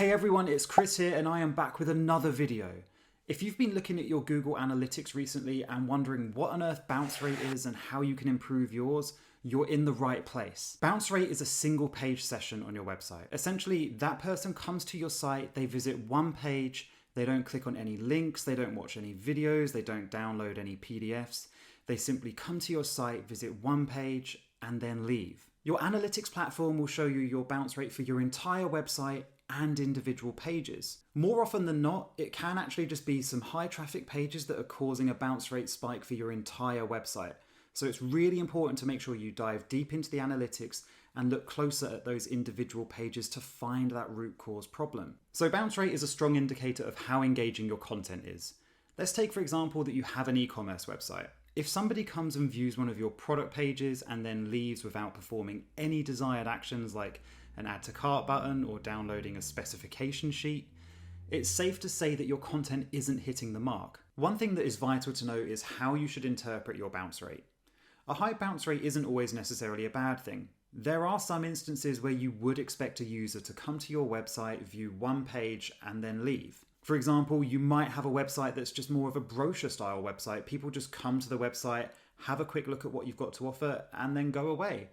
Hey everyone, it's Chris here and I am back with another video. If you've been looking at your Google Analytics recently and wondering what on earth bounce rate is and how you can improve yours, you're in the right place. Bounce rate is a single page session on your website. Essentially, that person comes to your site, they visit one page, they don't click on any links, they don't watch any videos, they don't download any PDFs. They simply come to your site, visit one page, and then leave. Your analytics platform will show you your bounce rate for your entire website and individual pages. More often than not, it can actually just be some high traffic pages that are causing a bounce rate spike for your entire website. So it's really important to make sure you dive deep into the analytics and look closer at those individual pages to find that root cause problem. So bounce rate is a strong indicator of how engaging your content is. Let's take, for example, that you have an e-commerce website. If somebody comes and views one of your product pages and then leaves without performing any desired actions like an add to cart button or downloading a specification sheet, it's safe to say that your content isn't hitting the mark. One thing that is vital to know is how you should interpret your bounce rate. A high bounce rate isn't always necessarily a bad thing. There are some instances where you would expect a user to come to your website, view one page, and then leave. For example, you might have a website that's just more of a brochure style website. People just come to the website, have a quick look at what you've got to offer, and then go away.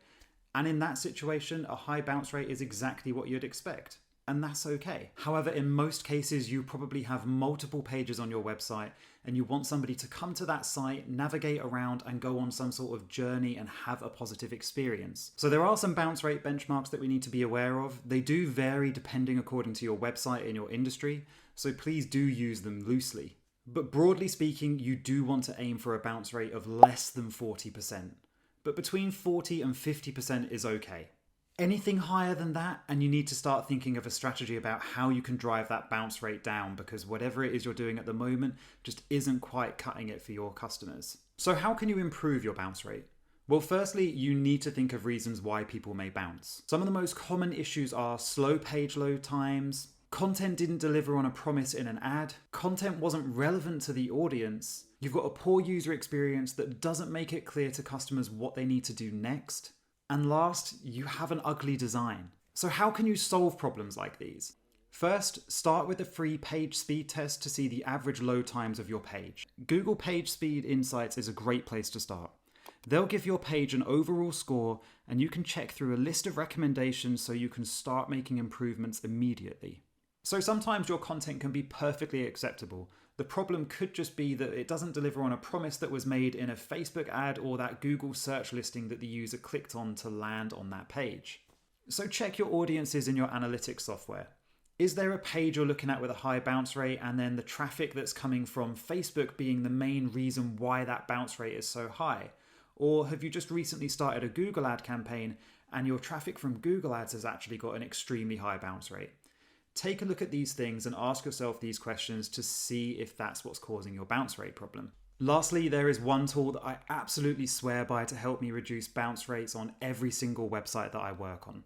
And in that situation, a high bounce rate is exactly what you'd expect. And that's okay. However, in most cases, you probably have multiple pages on your website and you want somebody to come to that site, navigate around and go on some sort of journey and have a positive experience. So there are some bounce rate benchmarks that we need to be aware of. They do vary depending according to your website and your industry, so please do use them loosely. But broadly speaking, you do want to aim for a bounce rate of less than 40%. But between 40 and 50% is okay. Anything higher than that, and you need to start thinking of a strategy about how you can drive that bounce rate down, because whatever it is you're doing at the moment just isn't quite cutting it for your customers. So how can you improve your bounce rate? Well, firstly, you need to think of reasons why people may bounce. Some of the most common issues are slow page load times, content didn't deliver on a promise in an ad, content wasn't relevant to the audience, you've got a poor user experience that doesn't make it clear to customers what they need to do next, and last, you have an ugly design. So how can you solve problems like these? First, start with a free page speed test to see the average load times of your page. Google Page Speed Insights is a great place to start. They'll give your page an overall score and you can check through a list of recommendations so you can start making improvements immediately. So sometimes your content can be perfectly acceptable. The problem could just be that it doesn't deliver on a promise that was made in a Facebook ad or that Google search listing that the user clicked on to land on that page. So check your audiences in your analytics software. Is there a page you're looking at with a high bounce rate and then the traffic that's coming from Facebook being the main reason why that bounce rate is so high? Or have you just recently started a Google ad campaign and your traffic from Google ads has actually got an extremely high bounce rate? Take a look at these things and ask yourself these questions to see if that's what's causing your bounce rate problem. Lastly, there is one tool that I absolutely swear by to help me reduce bounce rates on every single website that I work on,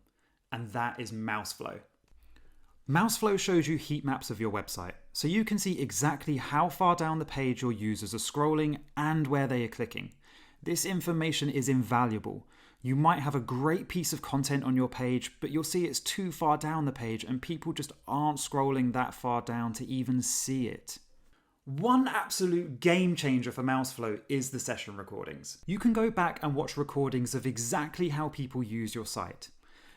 and that is Mouseflow. Mouseflow shows you heat maps of your website, so you can see exactly how far down the page your users are scrolling and where they are clicking. This information is invaluable. You might have a great piece of content on your page, but you'll see it's too far down the page and people just aren't scrolling that far down to even see it. One absolute game changer for Mouseflow is the session recordings. You can go back and watch recordings of exactly how people use your site.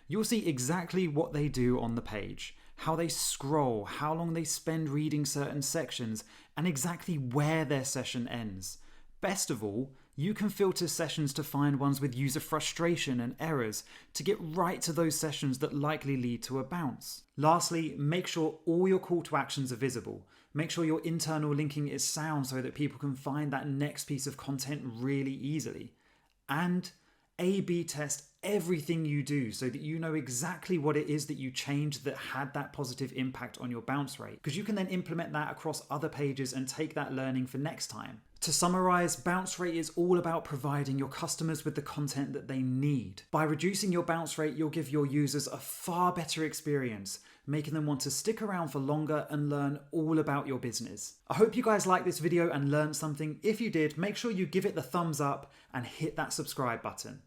You'll see exactly what they do on the page, how they scroll, how long they spend reading certain sections, and exactly where their session ends. Best of all, you can filter sessions to find ones with user frustration and errors to get right to those sessions that likely lead to a bounce. Lastly, make sure all your call to actions are visible. Make sure your internal linking is sound so that people can find that next piece of content really easily. And A/B test everything you do so that you know exactly what it is that you changed that had that positive impact on your bounce rate, because you can then implement that across other pages and take that learning for next time. To summarize, bounce rate is all about providing your customers with the content that they need. By reducing your bounce rate, you'll give your users a far better experience, making them want to stick around for longer and learn all about your business. I hope you guys liked this video and learned something. If you did, make sure you give it the thumbs up and hit that subscribe button.